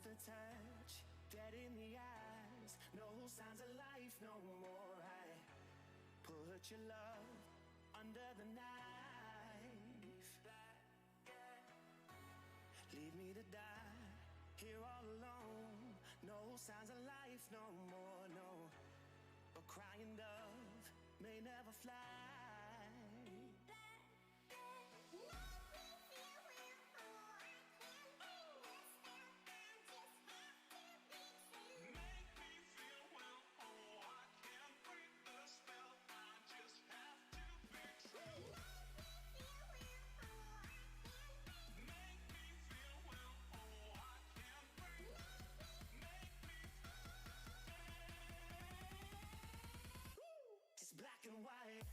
the touch, dead in the eyes, no signs of life no more. I put your love under the knife. Leave me to die here all alone. No signs of life no more, no. A crying dove may never fly. Black and white.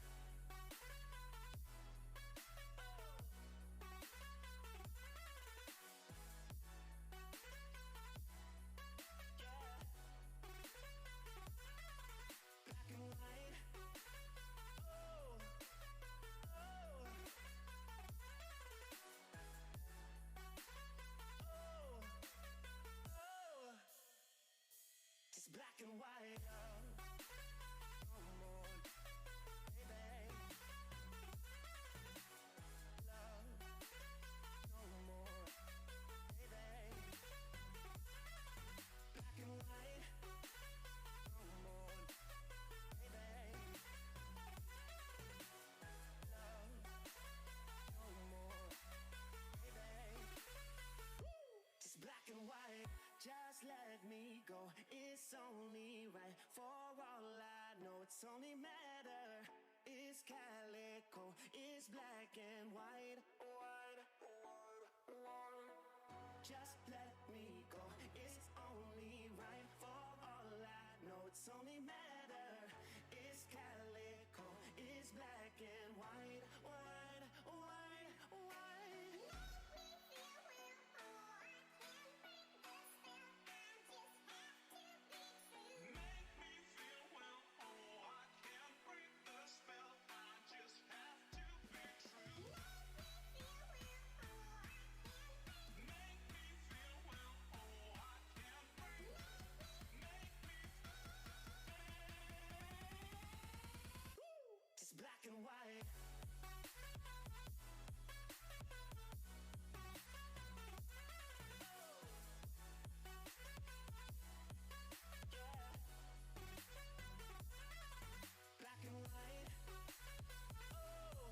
Yeah. Black and white. Oh. Oh. Oh. Oh. Just black and white. Black and white, just let me go. It's only right. For all I know, it's only matter. It's calico, it's black and white. White, white, white. Just let me go. It's only right. For all I know, it's only matter. It's calico, it's black and white. White, white, white. Black and white. Yeah. Black and white. Oh.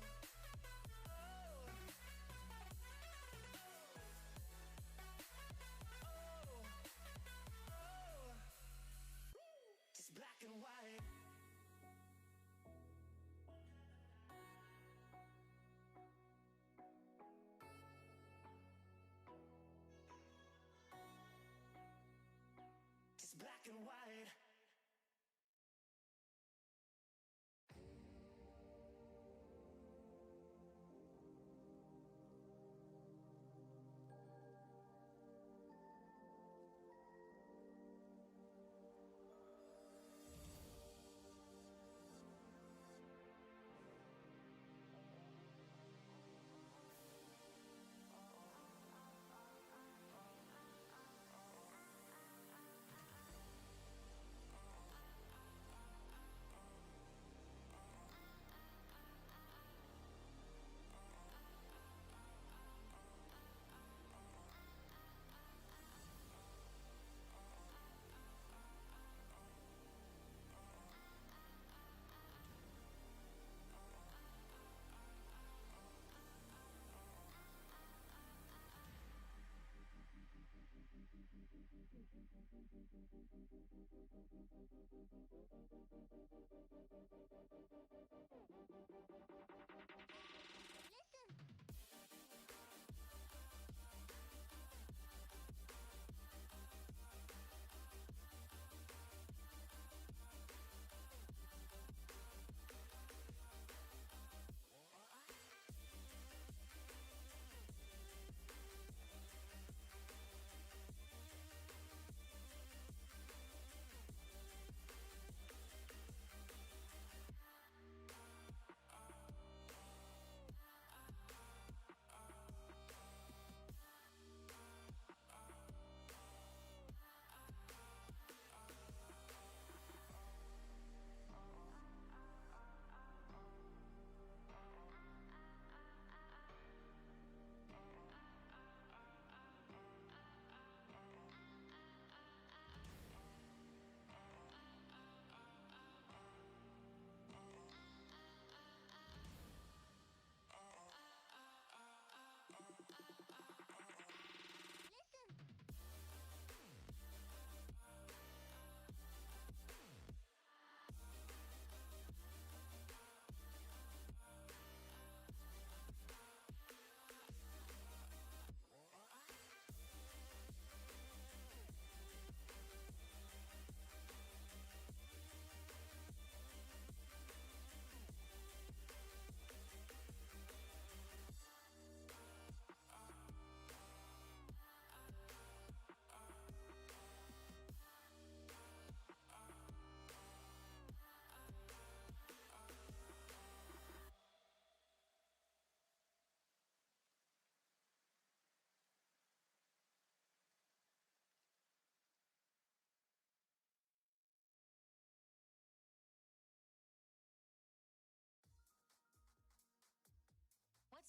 Oh. Oh. Oh. Just black and white. Black and white.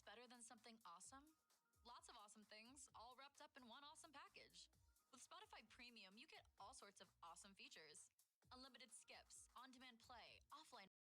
better than something awesome? Lots of awesome things, all wrapped up in one awesome package. With Spotify Premium, you get all sorts of awesome features. Unlimited skips, on-demand play, offline.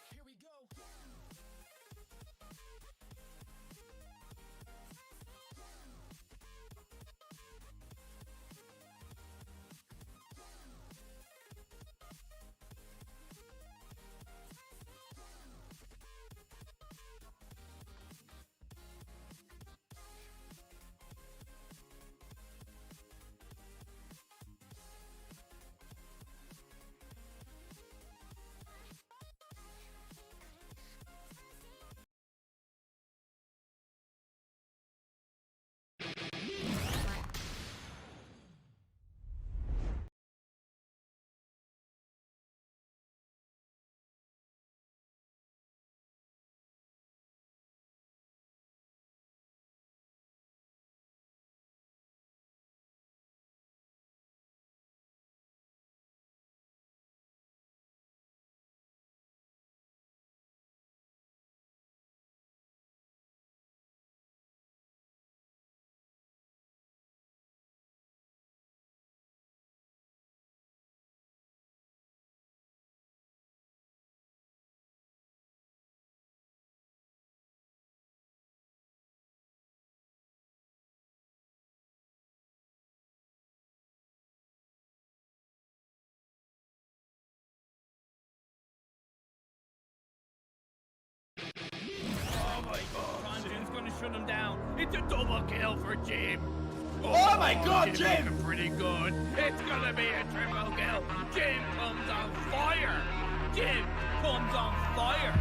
Here we go. Oh my god, Jim's gonna shut him down. It's a double kill for Jim. Oh my god, Jim! Looking pretty good. It's gonna be a triple kill. Jim comes on fire. Jim comes on fire.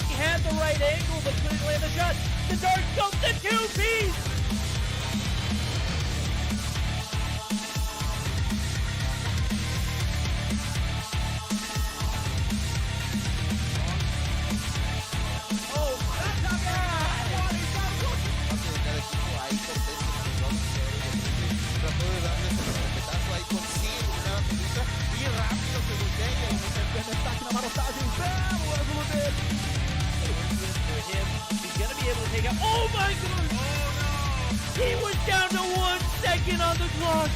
He had the right angle, but couldn't land the shot. The dart goes to two-piece! Oh my god! Oh no! He was down to 1 second on the clock!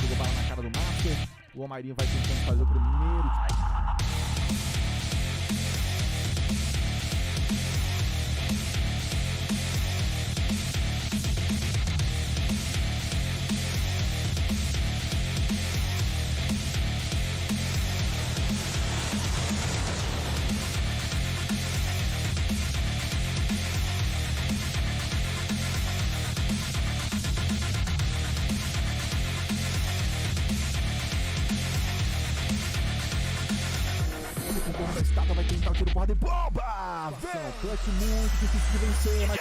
Pegou bala na cara do Master. O Omairinho vai tentando fazer o primeiro. time com bomba estada, vai tentar o tiro, porrada e bomba! Vem! Clutch muito difícil de vencer, mas...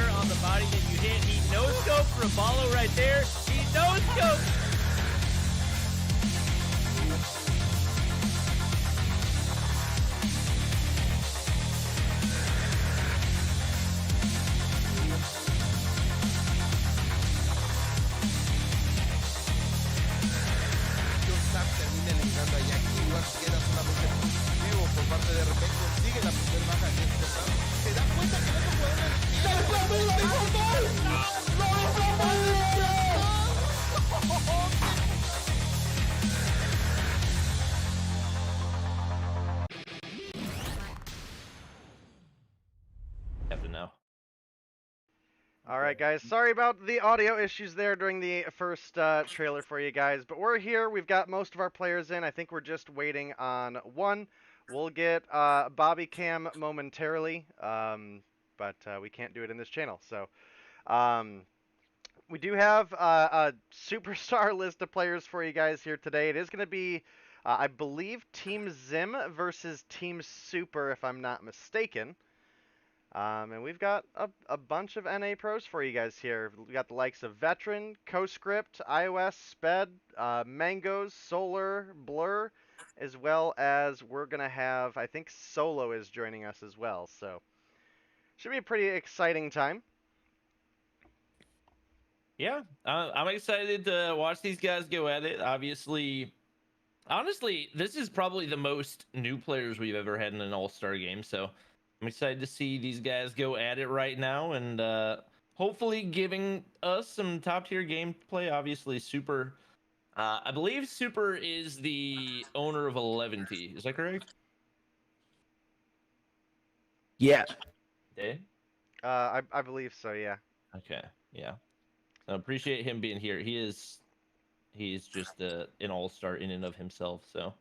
On the body that you hit, he no-scope for a follow right there. He no-scope. Termina eliminando a Jackie, igual queda solamente positivo por parte de repente, consigue la primera baja de este round, se da cuenta que no se puede. Have to know. All right, guys. Sorry about the audio issues there during the first trailer for you guys, but we're here. We've got most of our players in. I think we're just waiting on one. We'll get Bobby Cam momentarily, but we can't do it in this channel. So we do have a superstar list of players for you guys here today. It is going to be, I believe, Team Zim versus Team Super, if I'm not mistaken. And we've got a bunch of NA pros for you guys here. We got the likes of Veteran, CoScript, iOS, Sped, Mangoes, Solar, Blur, as well as we're going to have, I think Solo is joining us as well. So, should be a pretty exciting time. Yeah, I'm excited to watch these guys go at it. Obviously, honestly, this is probably the most new players we've ever had in an all-star game. So I'm excited to see these guys go at it right now, and hopefully giving us some top-tier gameplay. Obviously, Super, I believe Super is the owner of 11T. Is that correct? Yeah. Okay. I believe so, yeah. Okay, yeah. I appreciate him being here. He's just an all-star in and of himself. So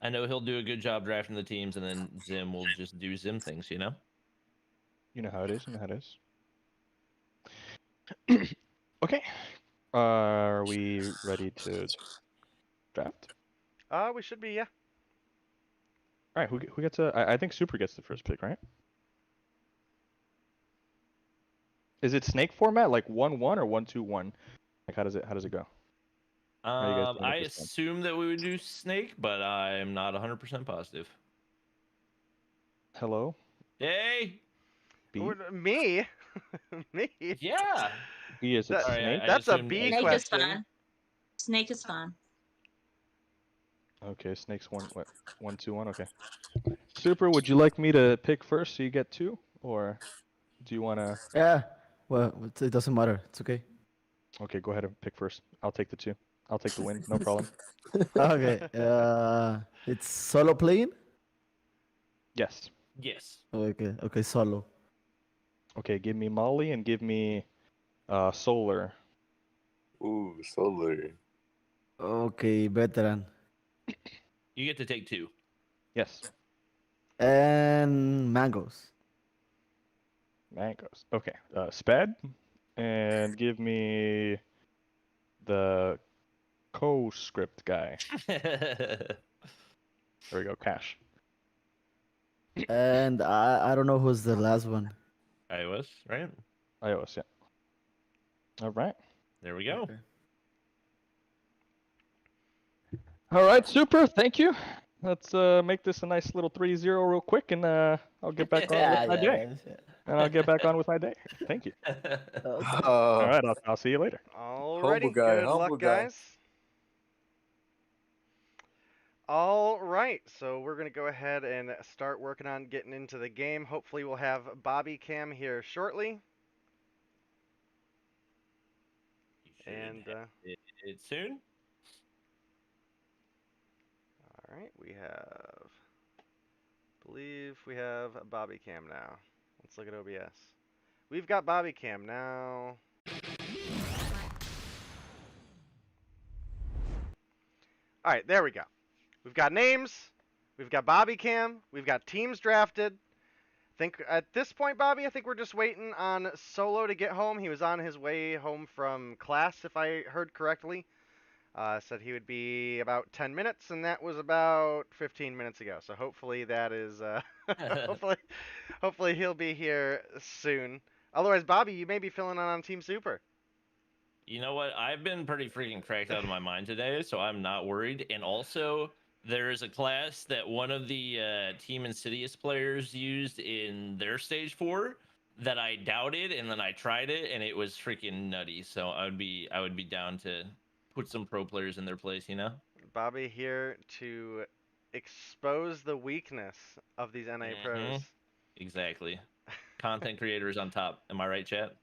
I know he'll do a good job drafting the teams, and then Zim will just do Zim things, you know? You know how it is. You know how it is. Okay. Are we ready to draft? We should be, yeah. All right. Who gets a? I think Super gets the first pick, right? Is it snake format, like 1-1 or 1-2-1? Like how does it go? How are you guys doing I at this time? assume that we would do Snake, but I'm not 100% positive. Hello. Hey! B. Me? Me? Yeah! B is it Sorry, snake? That's a assumed- B Snake is question. fun. Snake is fun. Okay, snake's 1-2-1. Okay. Super. Would you like me to pick first so you get 2, or do you wanna? Yeah. Well, it doesn't matter. It's okay. Okay, go ahead and pick first. I'll take the 2. I'll take the win. No problem. Okay. It's solo playing? Yes. Yes. Okay. Okay, solo. Okay, give me Molly and give me Solar. Ooh, Solar. Okay, veteran. You get to take 2. Yes. And mangoes. Mangoes. Okay. Sped. And give me the co-script guy. There we go, Cash. And I don't know who's the last one. iOS, right? iOS, yeah. All right. There we go. Okay. All right, Super. Thank you. Let's make this a nice little 3-0 real quick, and I'll get back on with my day. And I'll get back on with my day. Thank you. All right, I'll see you later. Alrighty, guy, good humble luck, guy. guys. All right, so we're going to go ahead and start working on getting into the game. Hopefully we'll have Bobby Cam here shortly. You should And, have it soon. all right, we have, believe we have Bobby Cam now. Let's look at OBS. We've got Bobby Cam now. All right, there we go. We've got names, we've got Bobby Cam, we've got teams drafted. think at this point, Bobby, I think we're just waiting on Solo to get home. He was on his way home from class, if I heard correctly. Said he would be about 10 minutes, and that was about 15 minutes ago. So hopefully that is, hopefully he'll be here soon. Otherwise, Bobby, you may be filling on Team Super. You know what? I've been pretty freaking cracked out of my mind today, so I'm not worried. And also, there's a class that one of the Team Insidious players used in their stage 4 that I doubted, and then I tried it, and it was freaking nutty. So I would be down to put some pro players in their place, you know? Bobby here to expose the weakness of these NA pros. Exactly. Content creators on top. Am I right, chat?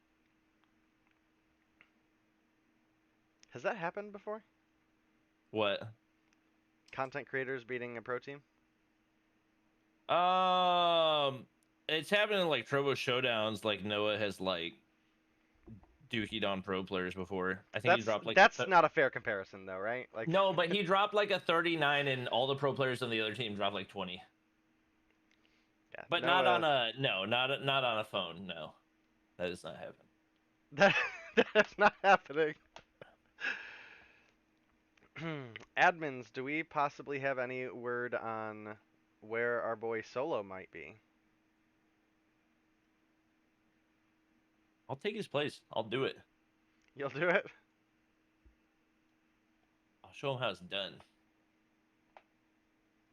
Has that happened before? What? Content creators beating a pro team? It's happened in like Trovo showdowns. Like Noah has like dookied on pro players before. I think he dropped like that's not a fair comparison though, right? Like no, but he dropped like a 39, and all the pro players on the other team dropped like 20. Yeah, but Noah... not on a not on a phone. No, that does not happen. That's not happening. Admins, do we possibly have any word on where our boy Solo might be? I'll take his place. I'll do it. You'll do it? I'll show him how it's done.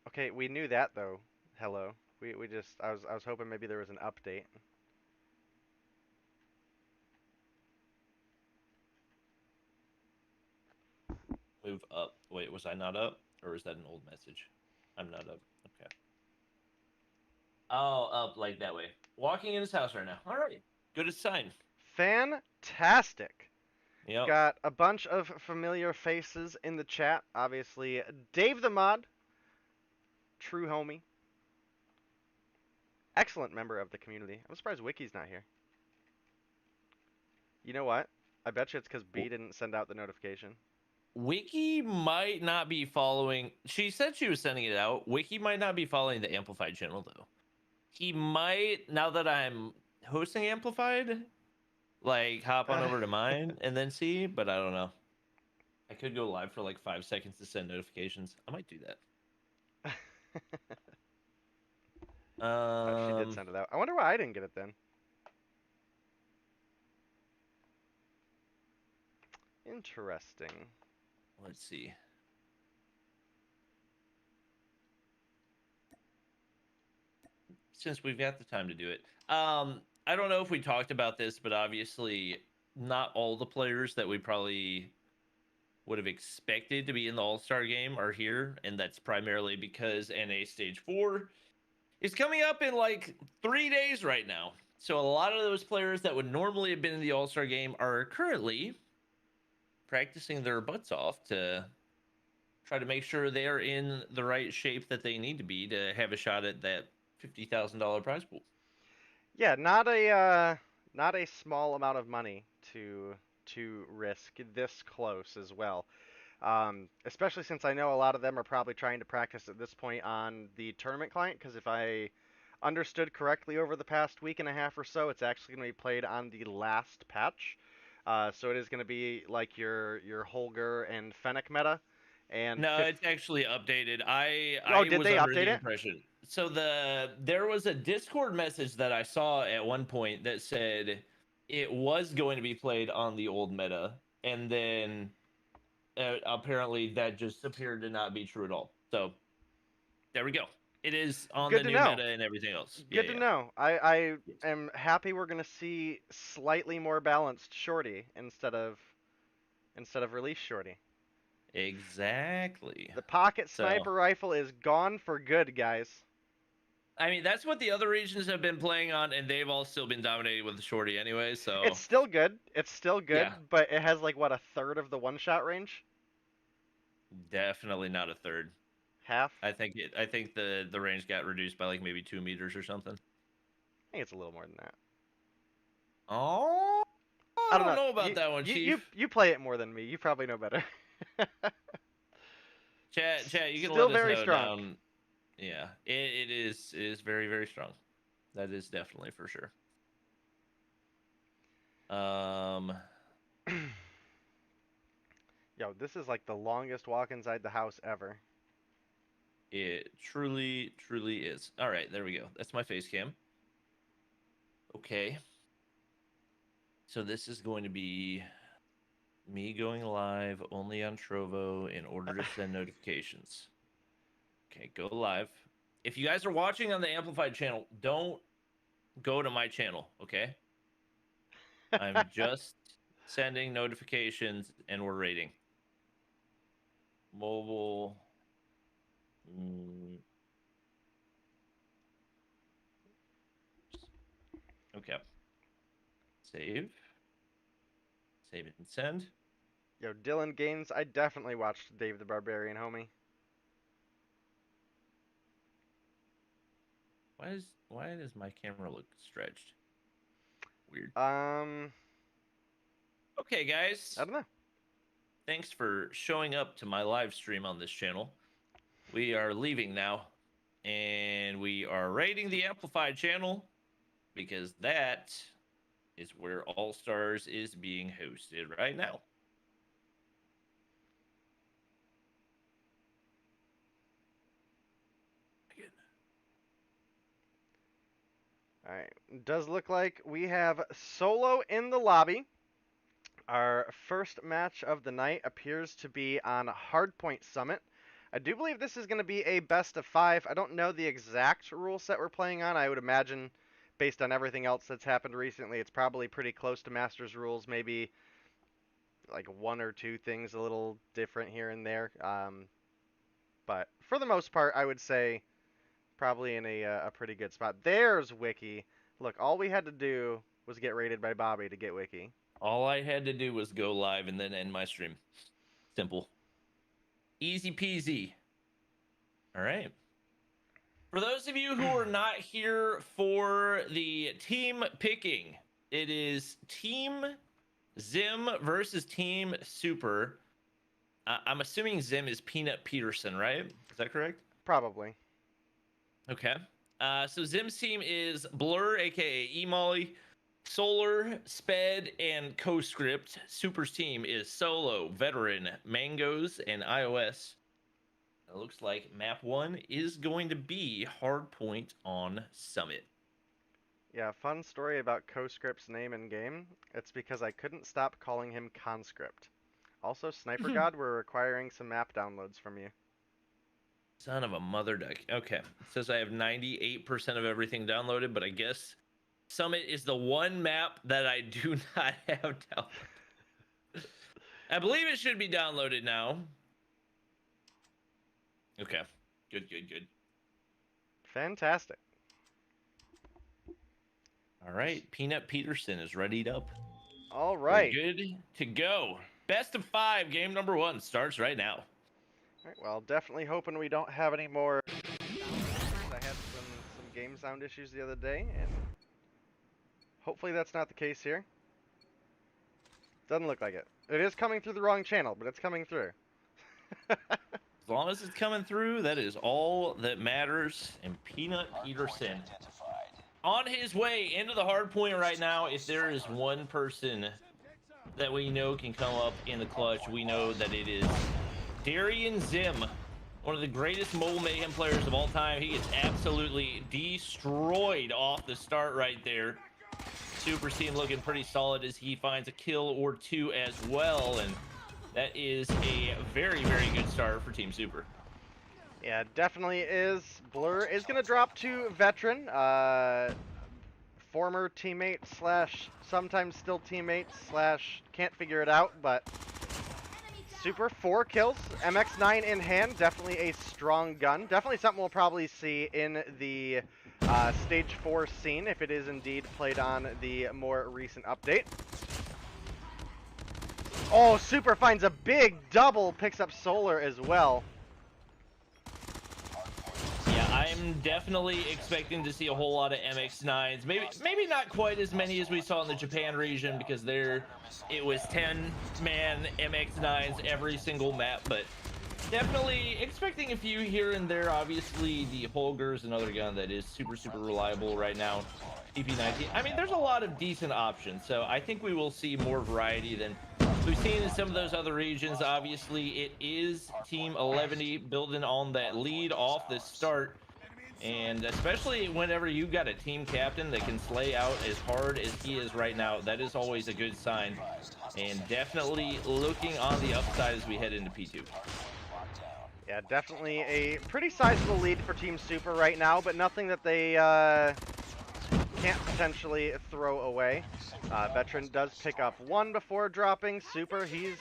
Okay, we knew that though. Hello. We just I was hoping maybe there was an update. Move up. Wait, was I not up? Or is that an old message? I'm not up. Okay. Oh, up like that way. Walking in his house right now. All right. Good as sign. Fantastic. Yep. Got a bunch of familiar faces in the chat. Obviously, Dave the Mod. True homie. Excellent member of the community. I'm surprised Wiki's not here. You know what? I bet you it's because B didn't send out the notification. Wiki might not be following. She said she was sending it out. Wiki might not be following the Amplified channel, though. He might, now that I'm hosting Amplified, like hop on over to mine and then see, but I don't know. I could go live for like 5 seconds to send notifications. I might do that. She did send it out. I wonder why I didn't get it then. Interesting. Let's see. Since we've got the time to do it. I don't know if we talked about this, but obviously not all the players that we probably would have expected to be in the All-Star game are here, and that's primarily because NA Stage 4 is coming up in like 3 days right now. So a lot of those players that would normally have been in the All-Star game are currently practicing their butts off to try to make sure they're in the right shape that they need to be to have a shot at that $50,000 prize pool. Yeah, not a small amount of money to risk this close as well. Especially since I know a lot of them are probably trying to practice at this point on the tournament client, because if I understood correctly over the past week and a half or so, it's actually going to be played on the last patch. So it is going to be like your Holger and Fennec meta. And no, it's actually updated. Did they update it? Impression. So there was a Discord message that I saw at one point that said it was going to be played on the old meta, and then apparently that just appeared to not be true at all. So there we go. It is on the new meta and everything else. Good to know. I am happy we're going to see slightly more balanced shorty instead of release shorty. Exactly. The pocket sniper rifle is gone for good, guys. I mean, that's what the other regions have been playing on, and they've all still been dominated with the shorty anyway, so... It's still good. It's still good, but it has, like, what, a third of the one-shot range? Definitely not a third. Half? I think the range got reduced by, like, maybe 2 meters or something. I think it's a little more than that. Oh... I don't know about that one, Chief. You play it more than me. You probably know better. Chat, you can still let us very know strong. down. Yeah, it is very, very strong. That is definitely for sure. Yo, this is like the longest walk inside the house ever. It truly, truly is. All right, there we go. That's my face cam. Okay. So this is going to be me going live only on Trovo in order to send notifications. Okay, go live. If you guys are watching on the Amplified channel, don't go to my channel, okay? I'm just sending notifications and we're rating. Mobile. Okay. Save. Save it and send. Yo, Dylan Gaines, I definitely watched Dave the Barbarian, homie. Why does my camera look stretched? Weird. Okay, guys. I don't know. Thanks for showing up to my live stream on this channel. We are leaving now, and we are rating the Amplified channel because that is where All Stars is being hosted right now. Alright, does look like we have Solo in the lobby. Our first match of the night appears to be on Hardpoint Summit. I do believe this is going to be a best of 5. I don't know the exact rule set we're playing on. I would imagine, based on everything else that's happened recently, it's probably pretty close to Masters rules. Maybe like 1 or 2 things a little different here and there. But for the most part, I would say probably in a pretty good spot. There's Wiki. Look, all we had to do was get rated by Bobby to get Wiki. All I had to do was go live and then end my stream. Simple. Easy peasy. All right. For those of you who are not here for the team picking, it is Team Zim versus Team Super. I'm assuming Zim is Peanut Peterson, right? Is that correct? Probably. Okay. So Zim's team is Blur, aka E-Molly, Solar, Sped, and CoScript. Super's team is Solo, Veteran, Mangoes, and iOS. It looks like map 1 is going to be Hardpoint on Summit. Yeah, fun story about CoScript's name in game. It's because I couldn't stop calling him Conscript. Also, Sniper God, we're requiring some map downloads from you. Son of a mother duck. Okay. It says I have 98% of everything downloaded, but I guess Summit is the one map that I do not have downloaded. I believe it should be downloaded now. Okay. Good, good, good. Fantastic. All right. Peanut Peterson is readied up. All right. We're good to go. Best of 5. Game number 1 starts right now. All right, well, definitely hoping we don't have any more I had some game sound issues the other day, and hopefully that's not the case here. Doesn't look like it. It is coming through the wrong channel, but it's coming through. As long as it's coming through, that is all that matters. And Peanut Peterson on his way into the hard point right now. If there is one person that we know can come up in the clutch, we know that it is Darian Zim, one of the greatest mobile mayhem players of all time. He gets absolutely destroyed off the start right there. Super team looking pretty solid as he finds a kill or 2 as well, and that is a very, very good start for Team Super. Yeah, definitely is. Blur is going to drop to Veteran, former teammate slash sometimes still teammate slash can't figure it out, but Super, 4 kills, MX9 in hand, definitely a strong gun. Definitely something we'll probably see in the Stage 4 scene, if it is indeed played on the more recent update. Oh, Super finds a big double, picks up Solar as well. Yeah, I'm definitely expecting to see a whole lot of MX9s. Maybe not quite as many as we saw in the Japan region, because there it was 10-man MX9s every single map, but Definitely expecting a few here and there. Obviously, the Holger is another gun that is super reliable right now. EP19. I mean, there's a lot of decent options, so I think we will see more variety than we've seen in some of those other regions. Obviously, it is Team 11 building on that lead off the start, and especially whenever you got a team captain that can slay out as hard as he is right now, that is always a good sign, and definitely looking on the upside as we head into P2. Yeah, definitely a pretty sizable lead for Team Super right now, but nothing that they can't potentially throw away. Veteran does pick up one before dropping. Super, he's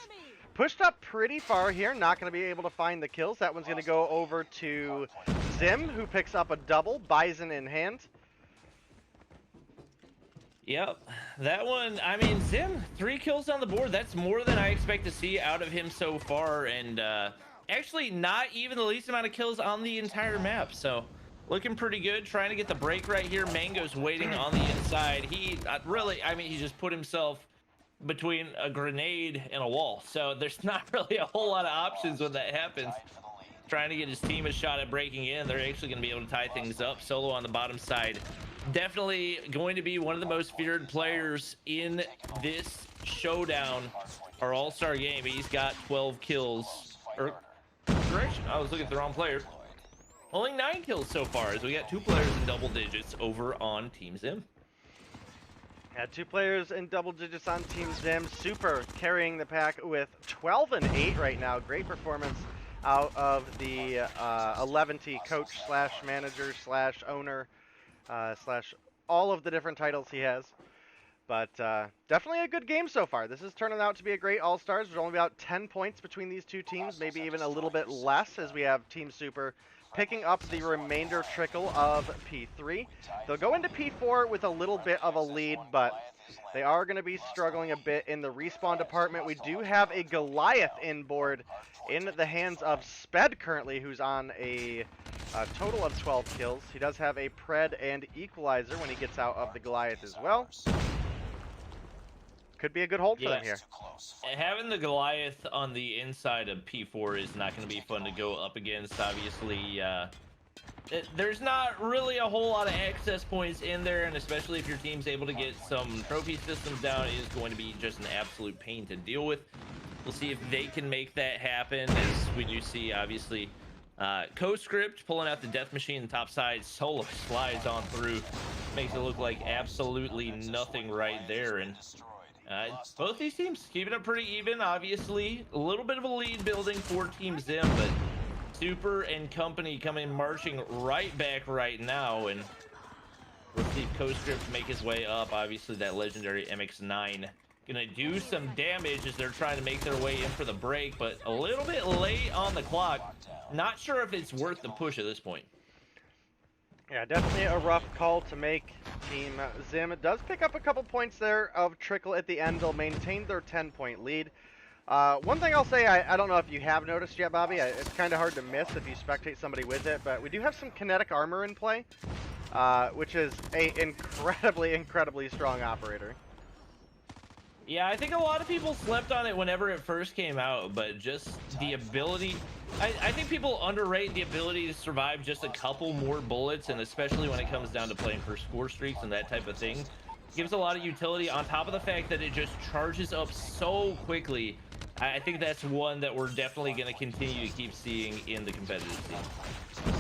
pushed up pretty far here, not going to be able to find the kills. That one's going to go over to Zim, who picks up a double, Bison in hand. Yep, that one, I mean, Zim, 3 kills on the board. That's more than I expect to see out of him so far, and actually not even the least amount of kills on the entire map, so looking pretty good. Trying to get the break right here. Mango's waiting on the inside. He really, I mean, he just put himself between a grenade and a wall, so there's not really a whole lot of options when that happens. Trying to get his team a shot at breaking in. They're actually going to be able to tie things up. Solo on the bottom side, definitely going to be one of the most feared players in this showdown, our all-star game. He's got 12 kills, or correction, I was looking at the wrong player. Only 9 kills so far, as we got 2 players in double digits over on Team Zim. Yeah, 2 players in double digits on Team Zim. Super carrying the pack with 12 and 8 right now. Great performance out of the 11T coach slash manager slash owner slash all of the different titles he has. But definitely a good game so far. This is turning out to be a great All-Stars. There's only about 10 points between these two teams, maybe even a little bit less, as we have Team Super picking up the remainder trickle of P3. They'll go into P4 with a little bit of a lead, but they are going to be struggling a bit in the respawn department. We do have a Goliath inboard in the hands of Sped currently, who's on a total of 12 kills. He does have a Pred and Equalizer when he gets out of the Goliath as well. Could be a good hold for them here. Having the Goliath on the inside of P4 is not going to be fun to go up against. Obviously, there's not really a whole lot of access points in there, and especially if your team's able to get some trophy systems down, it is going to be just an absolute pain to deal with. We'll see if they can make that happen, as we do see, obviously, Co-Script pulling out the death machine top side. Solo slides on through, makes it look like absolutely nothing right there, and both these teams keeping it pretty even. Obviously, a little bit of a lead building for Team Zim, but Super and company coming marching right back right now, and we'll see if Co-Script make his way up. Obviously, that legendary MX-9 gonna do some damage as they're trying to make their way in for the break, but a little bit late on the clock. Not sure if it's worth the push at this point. Yeah, definitely a rough call to make. Team Zim does pick up a couple points there of trickle at the end. They'll maintain their 10-point lead. One thing I'll say, I don't know if you have noticed yet, Bobby, it's kind of hard to miss if you spectate somebody with it, but we do have some kinetic armor in play, which is a incredibly strong operator. Yeah, I think a lot of people slept on it whenever it first came out, but just the ability, I think people underrate the ability to survive just a couple more bullets, and especially when it comes down to playing for score streaks and that type of thing. Gives a lot of utility on top of the fact that it just charges up so quickly. I think that's one that we're definitely going to continue to keep seeing in the competitive scene.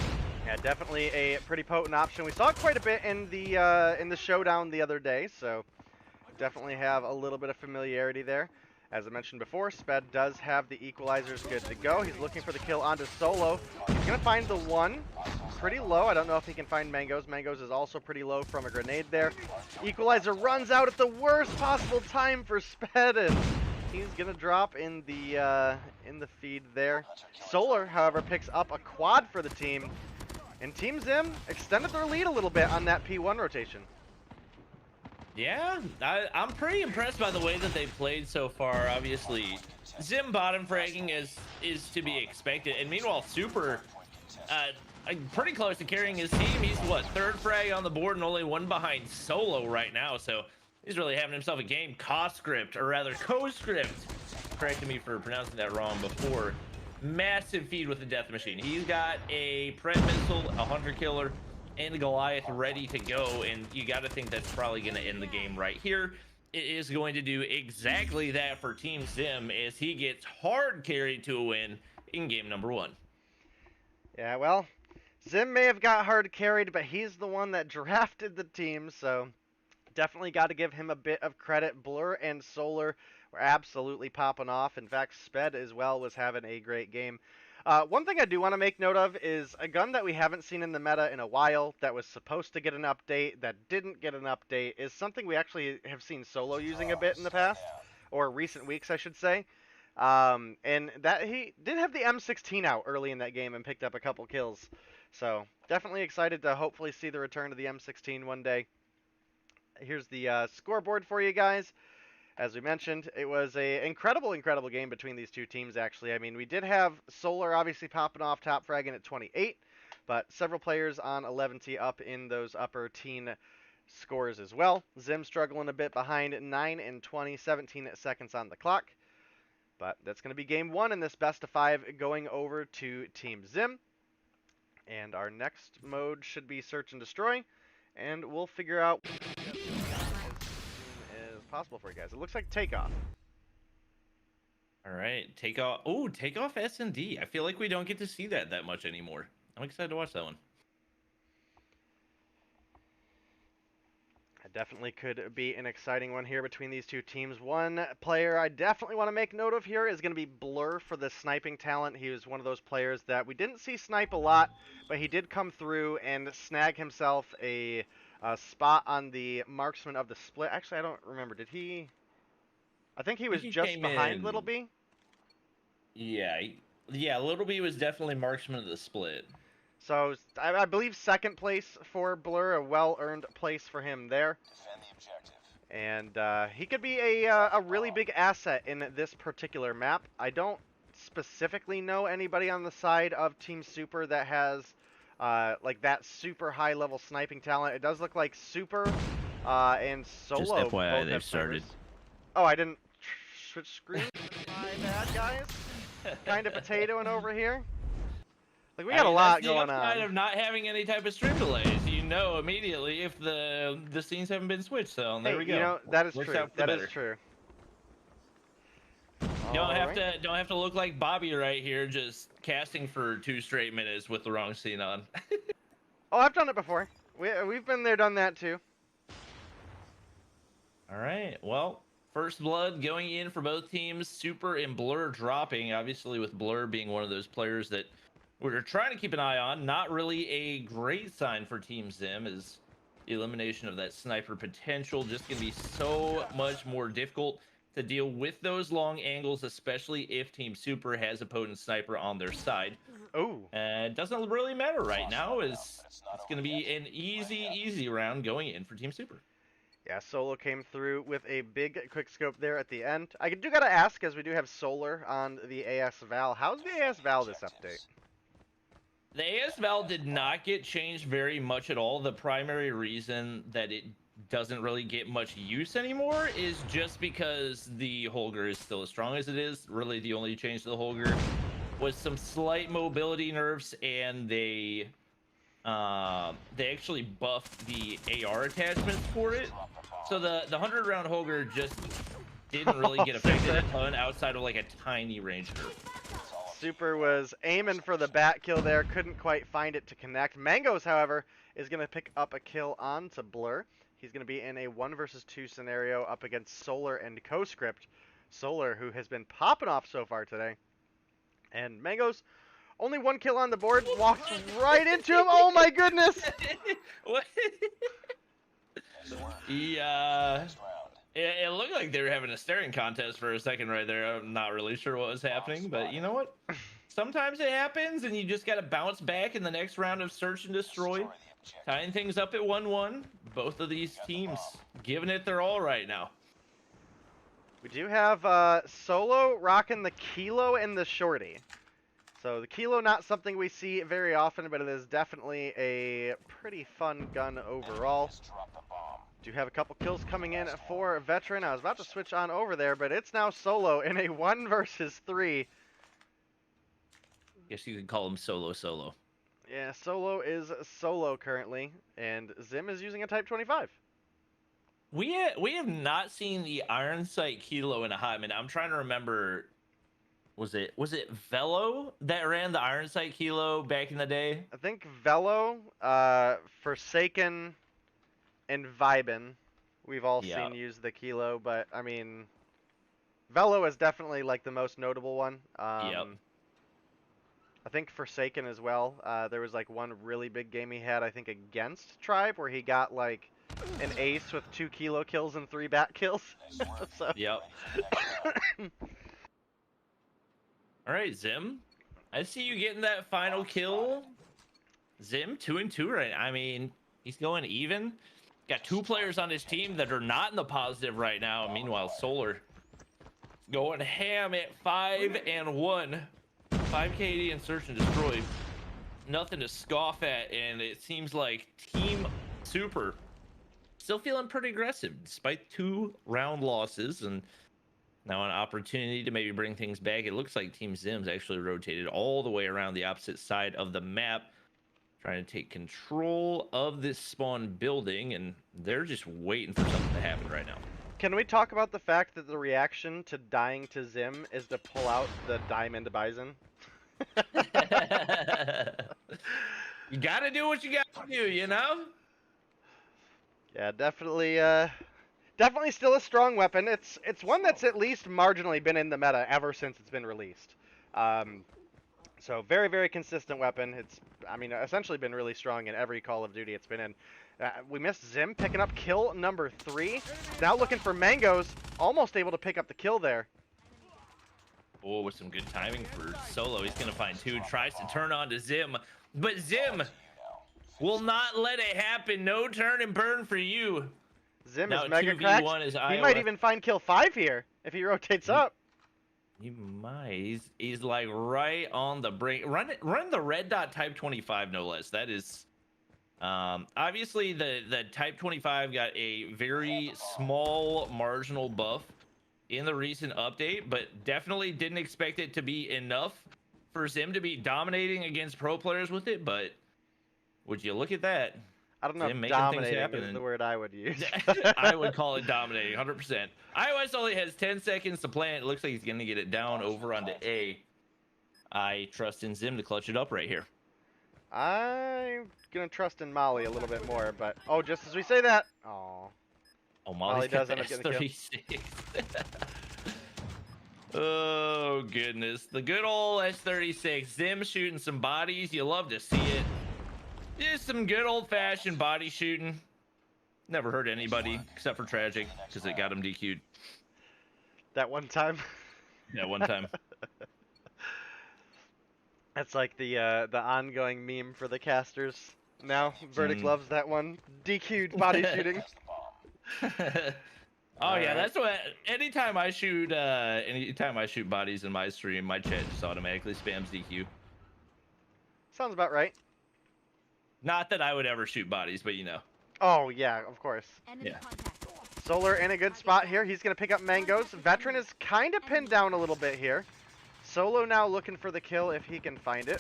Yeah, definitely a pretty potent option. We saw it quite a bit in the showdown the other day, so definitely have a little bit of familiarity there. As I mentioned before, Sped does have the equalizers good to go. He's looking for the kill onto Solo. He's going to find the one. Pretty low. I don't know if he can find Mangoes. Mangoes is also pretty low from a grenade there. Equalizer runs out at the worst possible time for Sped, and he's going to drop in the feed there. Solar, however, picks up a quad for the team. And Team Zim extended their lead a little bit on that P1 rotation. Yeah, I'm pretty impressed by the way that they've played so far. Obviously, Zim bottom fragging is to be expected, and meanwhile, Super pretty close to carrying his team. He's what, 3rd frag on the board and only 1 behind Solo right now, so he's really having himself a game. Co-Script, or rather Co-Script, corrected me for pronouncing that wrong before. massive feed with the Death Machine. He's got a Pred Missile, a Hunter Killer, and a Goliath ready to go, and you got to think that's probably going to end the game right here. It is going to do exactly that for Team Zim as he gets hard carried to a win in game number 1. Yeah, well, Zim may have got hard carried, but he's the one that drafted the team, so definitely got to give him a bit of credit. Blur and Solar were absolutely popping off. In fact, Sped as well was having a great game. One thing I do want to make note of is a gun that we haven't seen in the meta in a while that was supposed to get an update, that didn't get an update, is something we actually have seen Solo using a bit in the past, or recent weeks, I should say. And that he did have the M16 out early in that game and picked up a couple kills. So definitely excited to hopefully see the return of the M16 one day. Here's the scoreboard for you guys. As we mentioned, it was an incredible game between these two teams, actually. I mean, we did have Solar obviously popping off, top fragging at 28, but several players on 11T up in those upper teen scores as well. Zim struggling a bit behind 9 and 20, 17 seconds on the clock. But that's going to be game 1 in this best of 5 going over to Team Zim. And our next mode should be Search and Destroy, and we'll figure out as soon as possible for you guys. It looks like Takeoff. All right, Takeoff. Oh, Takeoff S&D. I feel like we don't get to see that much anymore. I'm excited to watch that one. Definitely could be an exciting one here between these two teams. One player I definitely want to make note of here is going to be Blur for the sniping talent. He was one of those players that we didn't see snipe a lot, but he did come through and snag himself a spot on the marksman of the split. Actually, I don't remember. Did he? I think he was just behind Little B. Yeah, Little B was definitely marksman of the split. So I believe second place for Blur, a well-earned place for him there. Defend the objective. And he could be a really big asset in this particular map. I don't specifically know anybody on the side of Team Super that has like that super high-level sniping talent. It does look like Super and Solo. Just FYI, they've started. Oh, I didn't switch screens. My bad, guys. Kind of potatoing over here. Like, we got a lot going on. That's the upside of not having any type of stream delays. You know immediately if the scenes haven't been switched. So there we go. You know, that is true. That is true. Don't have to look like Bobby right here, just casting for 2 straight minutes with the wrong scene on. Oh, I've done it before. We've been there, done that too. All right. Well, first blood going in for both teams. Super and Blur dropping. Obviously, with Blur being one of those players that we're trying to keep an eye on. Not really a great sign for Team Zim, as the elimination of that sniper potential just going to be so much more difficult to deal with those long angles, especially if Team Super has a potent sniper on their side. Oh. It doesn't really matter right now, as it's going to be an easy round going in for Team Super. Yeah, Solo came through with a big quick scope there at the end. I do got to ask, as we do have Solar on the AS Val, how's the AS Val this update? The AS Val did not get changed very much at all. The primary reason that it doesn't really get much use anymore is just because the Holger is still as strong as it is. Really, the only change to the Holger was some slight mobility nerfs, and they actually buffed the AR attachments for it. So the 100-round Holger just didn't really get affected a ton outside of like a tiny range nerf. Super was aiming for the bat kill there, couldn't quite find it to connect. Mangos, however, is going to pick up a kill onto Blur. He's going to be in a 1 versus 2 scenario up against Solar and CoScript. Solar, who has been popping off so far today. And Mangos, only 1 kill on the board, walks right into him. Oh my goodness! What? It looked like they were having a staring contest for a second right there. I'm not really sure what was happening, but you know what? Sometimes it happens, and you just got to bounce back in the next round of Search and Destroy. Tying things up at 1-1. Both of these teams giving it their all right now. We do have Solo rocking the Kilo and the Shorty. So the Kilo, not something we see very often, but it is definitely a pretty fun gun overall. Do have a couple kills coming in for Veteran. I was about to switch on over there, but it's now Solo in a 1 versus 3. Guess you could call him solo. Yeah, Solo is solo currently, and Zim is using a Type 25. We have not seen the Iron Sight Kilo in a hot minute. I'm trying to remember. Was it Velo that ran the Iron Sight Kilo back in the day? I think Velo, Forsaken, and Vibin, we've all seen use the Kilo, but I mean, Velo is definitely like the most notable one. I think Forsaken as well. There was like one really big game he had, I think, against Tribe, where he got like an ace with 2 Kilo kills and 3 bat kills. So. Yep. All right, Zim. I see you getting that final kill. Zim, 2-2 right. I mean, he's going even. Got 2 players on his team that are not in the positive right now. Meanwhile, Solar going ham at 5-1. 5 KD and search and destroy. Nothing to scoff at, and it seems like Team Super still feeling pretty aggressive despite 2 round losses, and now an opportunity to maybe bring things back. It looks like Team Zim's actually rotated all the way around the opposite side of the map, trying to take control of this spawn building, and they're just waiting for something to happen right now. Can we talk about the fact that the reaction to dying to Zim is to pull out the Diamond Bison? You gotta do what you gotta do, you know? Yeah, definitely definitely still a strong weapon. It's one that's at least marginally been in the meta ever since it's been released. So very, very consistent weapon. It's, I mean, essentially been really strong in every Call of Duty it's been in. We missed Zim picking up kill number 3. Now looking for Mangoes, almost able to pick up the kill there. Oh, with some good timing for Solo. He's gonna find 2, tries to turn on to Zim, but Zim will not let it happen. No turn and burn for you. Zim now, is mega cracked. He might even find kill 5 here if he rotates up. He might. He's like right on the brink. Run the red dot Type 25 no less. That is obviously the Type 25 got a very small marginal buff in the recent update, but definitely didn't expect it to be enough for Zim to be dominating against pro players with it. But would you look at that? I don't know if dominating is the word I would use. I would call it dominating, 100%. iOS only has 10 seconds to plant. It looks like he's going to get it down over onto A. I trust in Zim to clutch it up right here. I'm going to trust in Molly a little bit more, but... Oh, just as we say that... Oh, Molly does end up getting the kill. Oh, goodness. The good old S36. Zim shooting some bodies. You love to see it. Just some good old-fashioned body shooting. Never hurt anybody except for Tragic because it got him DQ'd. That one time? Yeah, one time. That's like the ongoing meme for the casters now. Verdict loves that one. DQ'd body shooting. Oh yeah, that's what. Anytime I shoot bodies in my stream, my chat just automatically spams DQ. Sounds about right. Not that I would ever shoot bodies, but you know. Oh, yeah, of course. Yeah. Solar in a good spot here. He's going to pick up Mangoes. Veteran is kind of pinned down a little bit here. Solo now looking for the kill if he can find it.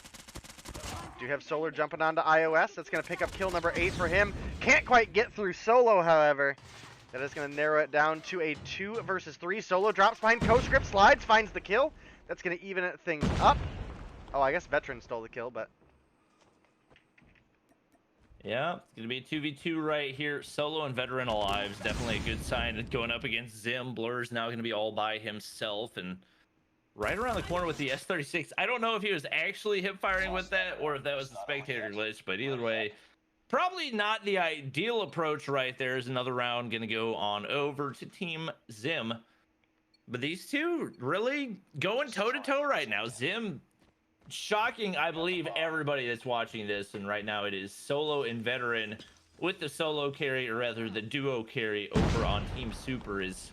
Do have Solar jumping onto iOS. That's going to pick up kill number 8 for him. Can't quite get through Solo, however. That is going to narrow it down to a 2 versus 3. Solo drops behind Coscript, slides, finds the kill. That's going to even things up. Oh, I guess Veteran stole the kill, but... Yeah, it's going to be a 2v2 right here. Solo and Veteran alive is definitely a good sign. Going up against Zim. Blur's now going to be all by himself. And right around the corner with the S36. I don't know if he was actually hip firing with that or if that was the spectator glitch. But either way, probably not the ideal approach right there. Is another round going to go on over to Team Zim. But these two really going toe-to-toe right now. Zim... shocking, I believe, everybody that's watching this, and right now it is Solo and Veteran with the solo carry, or rather the duo carry over on Team Super. Is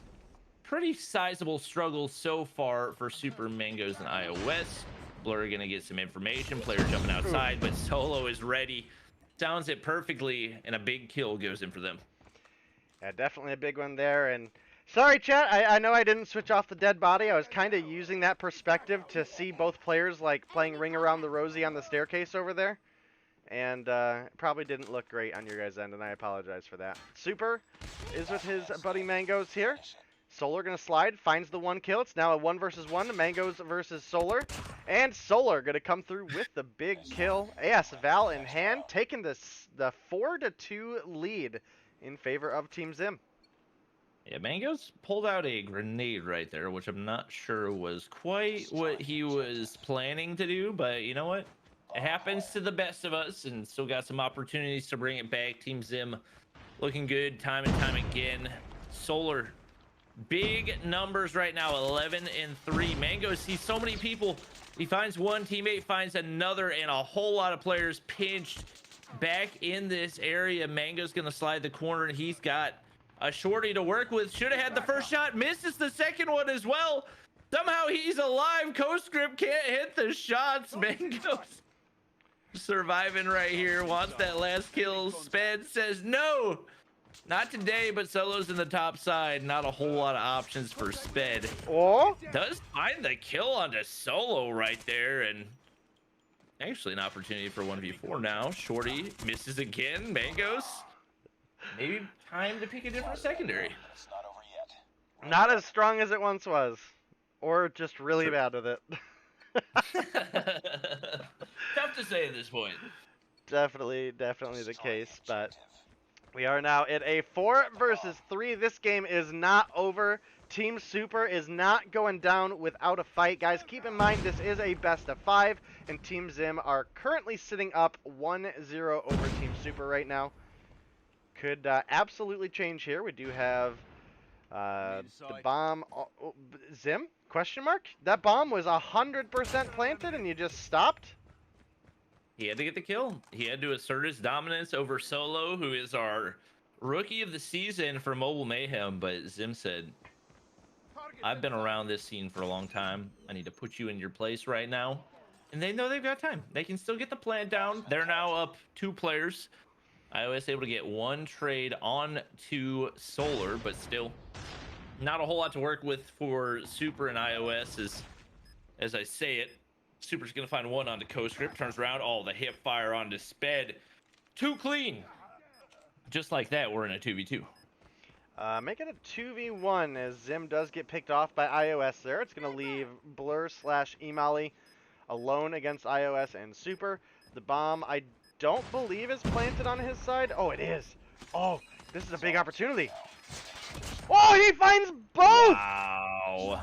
pretty sizable struggle so far for Super, Mangoes, and iOS. Blur gonna get some information, player jumping outside, but Solo is ready. Sounds it perfectly, and a big kill goes in for them. Yeah, definitely a big one there, and Sorry, chat. I know I didn't switch off the dead body. I was kind of using that perspective to see both players like playing Ring Around the Rosie on the staircase over there. And it probably didn't look great on your guys' end, and I apologize for that. Super is with his buddy Mangoes here. Solar gonna slide, finds the 1 kill. It's now a 1 versus 1. Mangoes versus Solar. And Solar gonna come through with the big kill. Yes, Val in hand, taking the 4-2 lead in favor of Team Zim. Yeah, Mangoes pulled out a grenade right there, which I'm not sure was quite what he was planning to do, but you know what? It happens to the best of us, and still got some opportunities to bring it back. Team Zim looking good time and time again. Solar, big numbers right now, 11 and 3. Mangoes sees so many people. He finds one teammate, finds another, and a whole lot of players pinched back in this area. Mango's gonna slide the corner, and he's got a shorty to work with. Should have had the first shot, misses the second one as well. Somehow he's alive. Coastscript can't hit the shots. Mango's surviving right here, wants that last kill. Sped says no, not today, but Solo's in the top side. Not a whole lot of options for Sped. Oh, does find the kill onto Solo right there, and actually an opportunity for 1v4 now. Shorty misses again. Mangoes, maybe time to pick a different secondary. not as strong as it once was, or just really bad with it. Tough to say at this point. Definitely the case, but we are now at a 4 versus 3. This game is not over. Team Super is not going down without a fight. Guys, keep in mind this is a best of 5, and Team Zim are currently sitting up 1-0 over Team Super right now. Could absolutely change here. We do have the bomb. Zim? Question mark? That bomb was 100% planted and you just stopped? He had to get the kill. He had to assert his dominance over Solo, who is our rookie of the season for Mobile Mayhem. But Zim said, I've been around this scene for a long time. I need to put you in your place right now. And they know they've got time. They can still get the plant down. They're now up 2 players. iOS able to get 1 trade on to Solar, but still not a whole lot to work with for Super and iOS. As I say it, Super's gonna find 1 onto Coastscript, turns around, the hip fire onto Sped. 2 clean. Just like that, we're in a 2v2. Make it a 2v1 as Zim does get picked off by iOS there. It's gonna leave Blur/Emali alone against iOS and Super. The bomb, I don't believe is planted on his side. Oh, it is. Oh, this is a big opportunity. Oh, he finds both! Wow.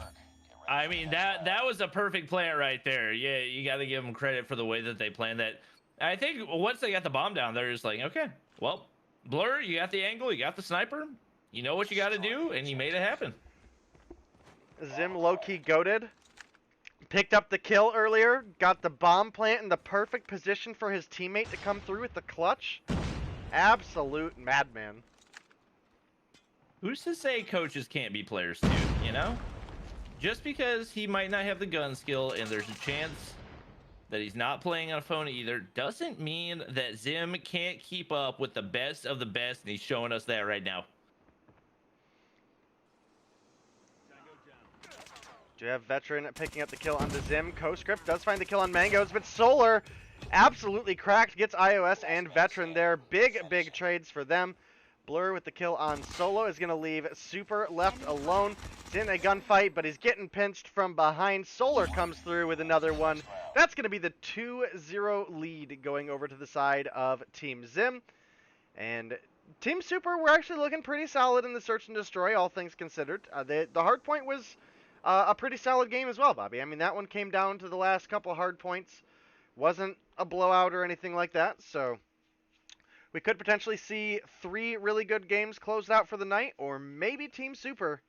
I mean, that was a perfect plant right there. Yeah, you got to give them credit for the way that they planned that. I think once they got the bomb down, they're just like, okay, well, Blur, you got the angle, you got the sniper, you know what you got to do, and you made it happen. Zim low-key goated. Picked up the kill earlier, got the bomb plant in the perfect position for his teammate to come through with the clutch. Absolute madman. Who's to say coaches can't be players too, you know? Just because he might not have the gun skill and there's a chance that he's not playing on a phone either, doesn't mean that Zim can't keep up with the best of the best, and he's showing us that right now. Do you have Veteran picking up the kill on the Zim? Coastscript does find the kill on Mangoes, but Solar absolutely cracked, gets iOS and Veteran there. Big trades for them. Blur with the kill on Solo is going to leave Super left alone. It's in a gunfight, but he's getting pinched from behind. Solar comes through with another one. That's going to be the 2-0 lead going over to the side of Team Zim. And Team Super were actually looking pretty solid in the search and destroy, all things considered. The hard point was a pretty solid game as well, Bobby. I mean, that one came down to the last couple hard points. Wasn't a blowout or anything like that, so we could potentially see 3 really good games closed out for the night, or maybe Team Super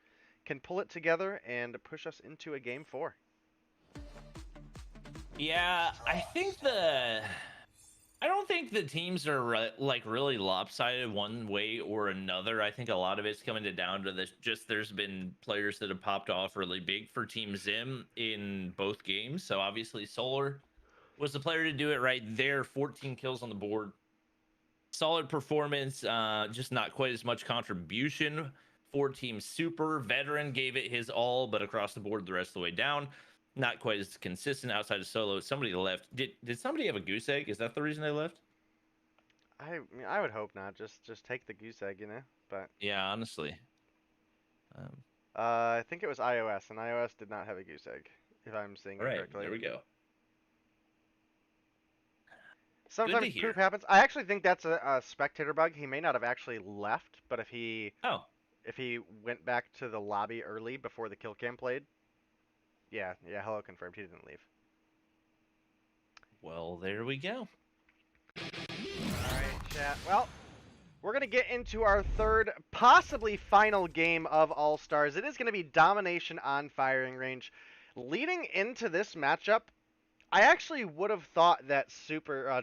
can pull it together and push us into a game 4. Yeah, I don't think the teams are like really lopsided one way or another. I think a lot of it's coming down to this. Just there's been players that have popped off really big for Team Zim in both games. So obviously Solar was the player to do it right there. 14 kills on the board. Solid performance, just not quite as much contribution for Team Super. Veteran gave it his all, but across the board, the rest of the way down, not quite as consistent outside of Solo. Somebody left. Did somebody have a goose egg? Is that the reason they left? I mean, I would hope not. Just take the goose egg, you know. But yeah, honestly. I think it was iOS, and iOS did not have a goose egg, if I'm seeing it correctly. There we go. Sometimes poop happens. I actually think that's a spectator bug. He may not have actually left, but if he went back to the lobby early before the kill cam played, yeah, hello confirmed. He didn't leave. Well, there we go. All right, chat. Well, we're going to get into our third, possibly final game of All-Stars. It is going to be domination on firing range. Leading into this matchup, I actually would have thought that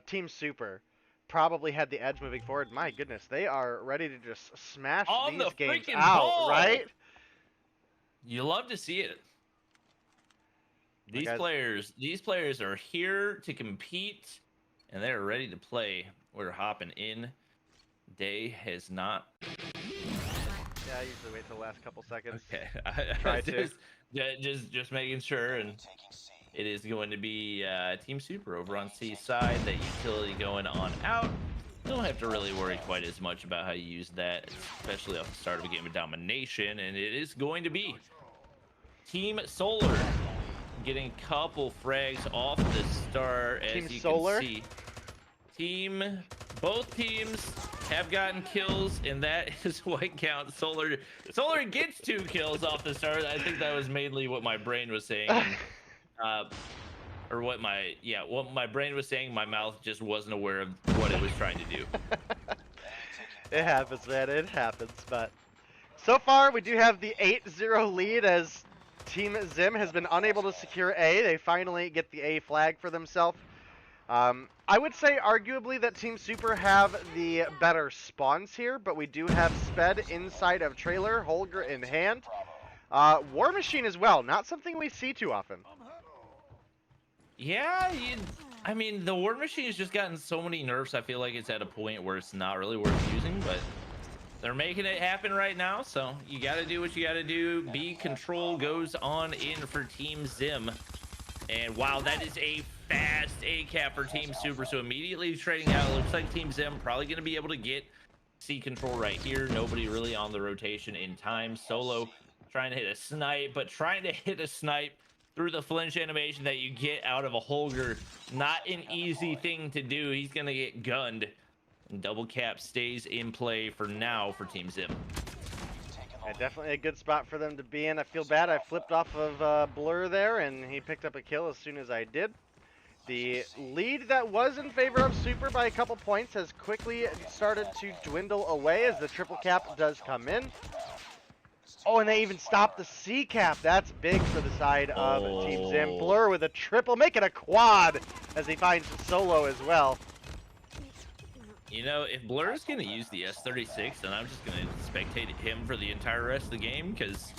Team Super probably had the edge moving forward. My goodness, they are ready to just smash these games out, right? You love to see it. These players are here to compete, and they're ready to play. We're hopping in. Day has not. Yeah, I usually wait till the last couple seconds. Okay, Try to. Just making sure, and it is going to be Team Super over on C side. That utility going on out. Don't have to really worry quite as much about how you use that, especially off the start of a game of domination. And it is going to be Team Solar getting a couple frags off the start, as you can see. Both teams have gotten kills, and that is what counts. Solar gets 2 kills off the start. I think that was mainly what my brain was saying. Or what my brain was saying. My mouth just wasn't aware of what it was trying to do. It happens, man. It happens. But so far, we do have the 8-0 lead as Team Zim has been unable to secure A. They finally get the A flag for themselves. I would say arguably that Team Super have the better spawns here, but we do have Sped inside of trailer, Holger in hand. War Machine as well, not something we see too often. Yeah, I mean, the War Machine has just gotten so many nerfs, I feel like it's at a point where it's not really worth using, but they're making it happen right now, so you gotta do what you gotta do. B control goes on in for Team Zim. And wow, that is a fast A cap for Team Super. So immediately trading out, it looks like Team Zim probably going to be able to get C control right here. Nobody really on the rotation in time. Solo trying to hit a snipe, but trying to hit a snipe through the flinch animation that you get out of a Holger. Not an easy thing to do. He's going to get gunned. And double cap stays in play for now for Team Zim. Yeah, definitely a good spot for them to be in. I feel bad. I flipped off of Blur there, and he picked up a kill as soon as I did. The lead that was in favor of Super by a couple points has quickly started to dwindle away as the triple cap does come in. Oh, and they even stopped the C cap. That's big for the side of Team Zim. Blur with a triple, make it a quad as he finds Solo as well. You know, if Blur is going to use the S36, then I'm just going to spectate him for the entire rest of the game, because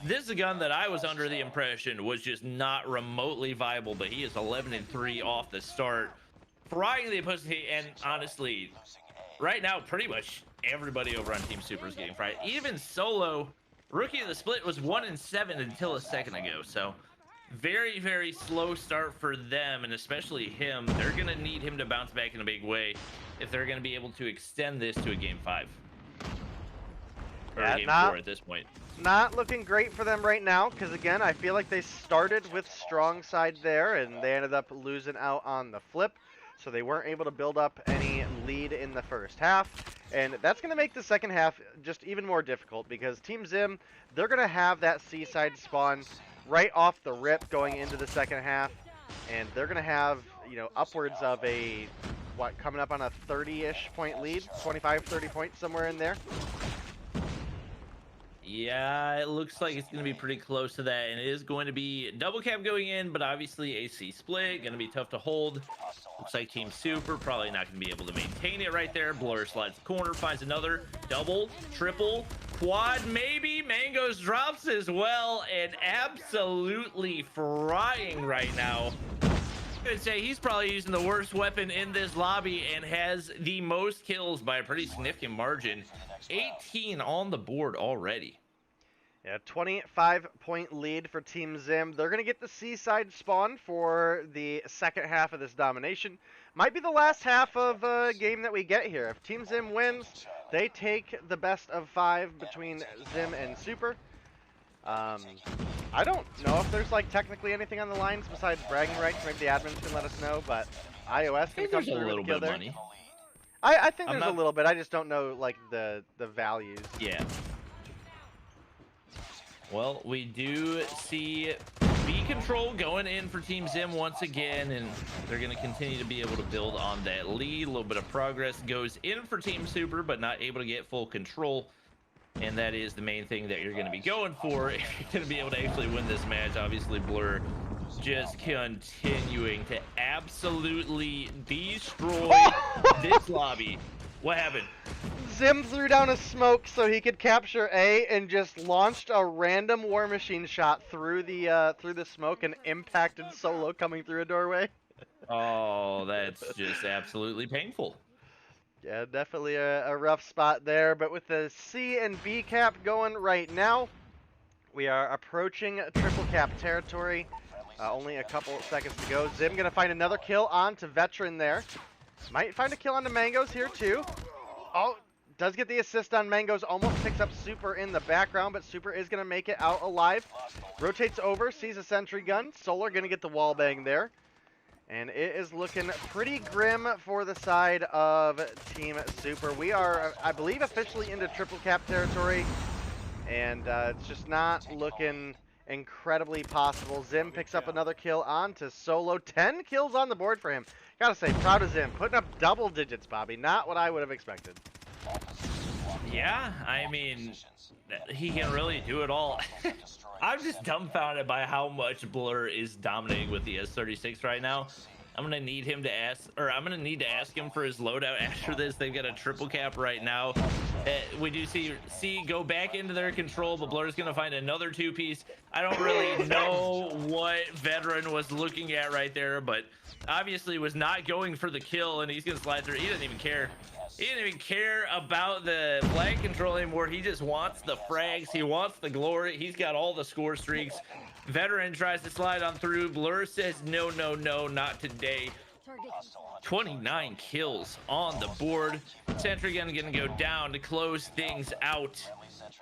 this is a gun that I was under the impression was just not remotely viable, but he is 11-3 off the start, frying the opposing. And honestly, right now, pretty much everybody over on Team Super is getting fried. Even Solo, rookie of the split, was 1-7 until a second ago. So very, very slow start for them, and especially him. They're going to need him to bounce back in a big way if they're going to be able to extend this to a game 5. Or a game 4 at this point. Not looking great for them right now, because again, I feel like they started with strong side there, and they ended up losing out on the flip. So they weren't able to build up any lead in the first half. And that's going to make the second half just even more difficult, because Team Zim, they're going to have that C-side spawn right off the rip going into the second half. And they're going to have, you know, upwards of a, coming up on a 30-ish point lead, 25, 30 points, somewhere in there. Yeah, it looks like it's going to be pretty close to that, and it is going to be double cap going in, but obviously AC split, going to be tough to hold. Looks like Team Super probably not going to be able to maintain it right there. Blur slides the corner, finds another double, triple, quad, maybe. Mangoes drops as well, and absolutely frying right now. I would say he's probably using the worst weapon in this lobby and has the most kills by a pretty significant margin. 18 on the board already. Yeah, 25-point lead for Team Zim. They're going to get the seaside spawn for the second half of this domination. Might be the last half of a game that we get here. If Team Zim wins, they take the best of 5 between Zim and Super. I don't know if there's like technically anything on the lines besides bragging rights. Maybe the admins can let us know, but iOS can come through with a kill there. Money. I think there's a little bit. I just don't know like the values. Yeah. Well, we do see B control going in for Team Zim once again, and they're going to continue to be able to build on that lead. A little bit of progress goes in for Team Super, but not able to get full control. And that is the main thing that you're going to be going for if you're going to be able to actually win this match. Obviously, Blur just continuing to absolutely destroy this lobby. What happened? Zim threw down a smoke so he could capture A and just launched a random War Machine shot through the smoke and impacted Solo coming through a doorway. Oh, that's just absolutely painful. Yeah, definitely a rough spot there, but with the C and B cap going right now, we are approaching triple cap territory. Only a couple seconds to go. Zim gonna find another kill onto Veteran there. Might find a kill onto Mangoes here too. Oh, does get the assist on Mangoes, almost picks up Super in the background, but Super is gonna make it out alive. Rotates over, sees a sentry gun. Solar gonna get the wall bang there. And it is looking pretty grim for the side of Team Super. We are, I believe, officially into triple cap territory. And it's just not looking incredibly possible. Zim picks up another kill onto Solo. 10 kills on the board for him. Gotta say, proud of Zim. Putting up double digits, Bobby. Not what I would have expected. Yeah, I mean, he can really do it all. I'm just dumbfounded by how much Blur is dominating with the S36 right now. I'm gonna need him to ask, or I'm gonna need to ask him for his loadout after this. They've got a triple cap right now. We do see go back into their control, but Blur's gonna find another two-piece. I don't really know what Veteran was looking at right there, but obviously was not going for the kill, and he's gonna slide through. He doesn't even care. He didn't even care about the flag control anymore. He just wants the frags. He wants the glory. He's got all the score streaks. Veteran tries to slide on through. Blur says, no, no, no, not today. 29 kills on the board. Sentry gun gonna go down to close things out.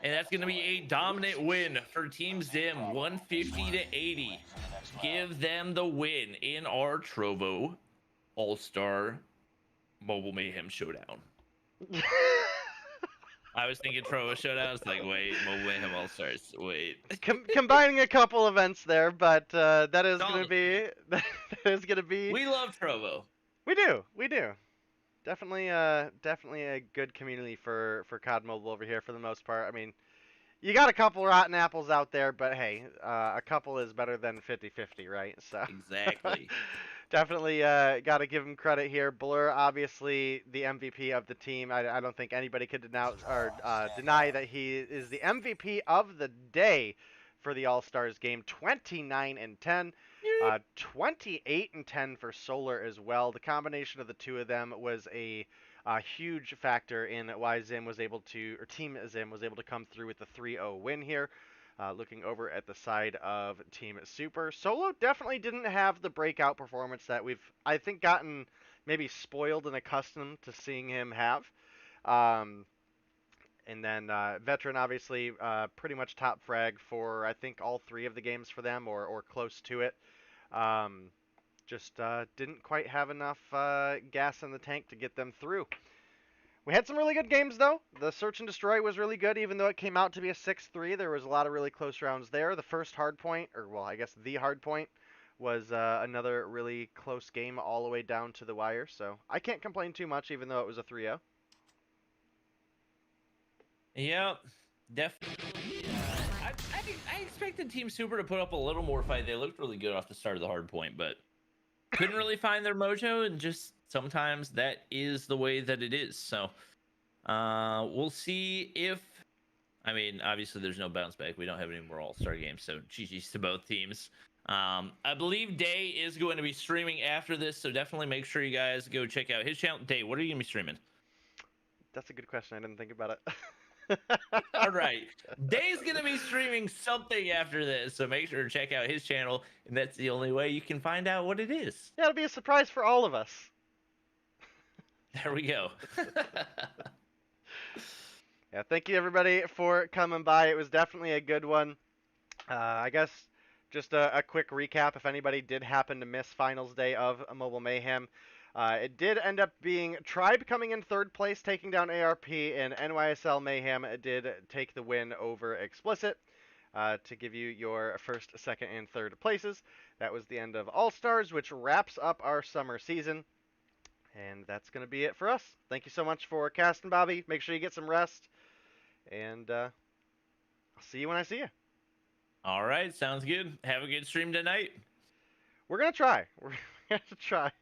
And that's gonna be a dominant win for Team Zim, 150 to 80. Give them the win in our Trovo All-Star Mobile Mayhem Showdown. I was thinking Trovo Showdown. I was like, wait, Mobile Mayhem All Stars. Wait. Combining a couple events there, but that is gonna be. We love Trovo. We do. Definitely a good community for COD Mobile over here for the most part. I mean, you got a couple rotten apples out there, but hey, a couple is better than 50-50, right? So exactly. Definitely got to give him credit here. Blur, obviously the MVP of the team. I don't think anybody could deny that he is the MVP of the day for the All-Stars game. 29-10, 28-10 for Solar as well. The combination of the two of them was a huge factor in why Zim was able to, or Team Zim was able to come through with the 3-0 win here. Looking over at the side of Team Super, Solo definitely didn't have the breakout performance that we've, I think, gotten maybe spoiled and accustomed to seeing him have. And then Veteran, obviously, pretty much top frag for, I think, all 3 of the games for them, or close to it. Just didn't quite have enough gas in the tank to get them through. We had some really good games, though. The Search and Destroy was really good, even though it came out to be a 6-3. There was a lot of really close rounds there. The first hard point, or, well, I guess the hard point, was another really close game all the way down to the wire. So I can't complain too much, even though it was a 3-0. Yeah, definitely. I expected Team Super to put up a little more fight. They looked really good off the start of the hard point, but couldn't really find their mojo, and just sometimes that is the way that it is. So we'll see if, I mean, obviously there's no bounce back. We don't have any more All-Star games, so GG's to both teams. I believe Day is going to be streaming after this, so definitely make sure you guys go check out his channel. Day, what are you going to be streaming? That's a good question. I didn't think about it. All right. Day's going to be streaming something after this, so make sure to check out his channel, and that's the only way you can find out what it is. Yeah, it'll be a surprise for all of us. There we go. Yeah, thank you everybody for coming by. It was definitely a good one. I guess just a quick recap if anybody did happen to miss finals day of Mobile Mayhem. It did end up being Tribe coming in third place, taking down ARP, and NYSL Mayhem did take the win over Explicit to give you your first, second, and third places. That was the end of All Stars, which wraps up our summer season. And that's going to be it for us. Thank you so much for casting, Bobby. Make sure you get some rest. And I'll see you when I see you. All right. Sounds good. Have a good stream tonight. We're going to try. We're going to try.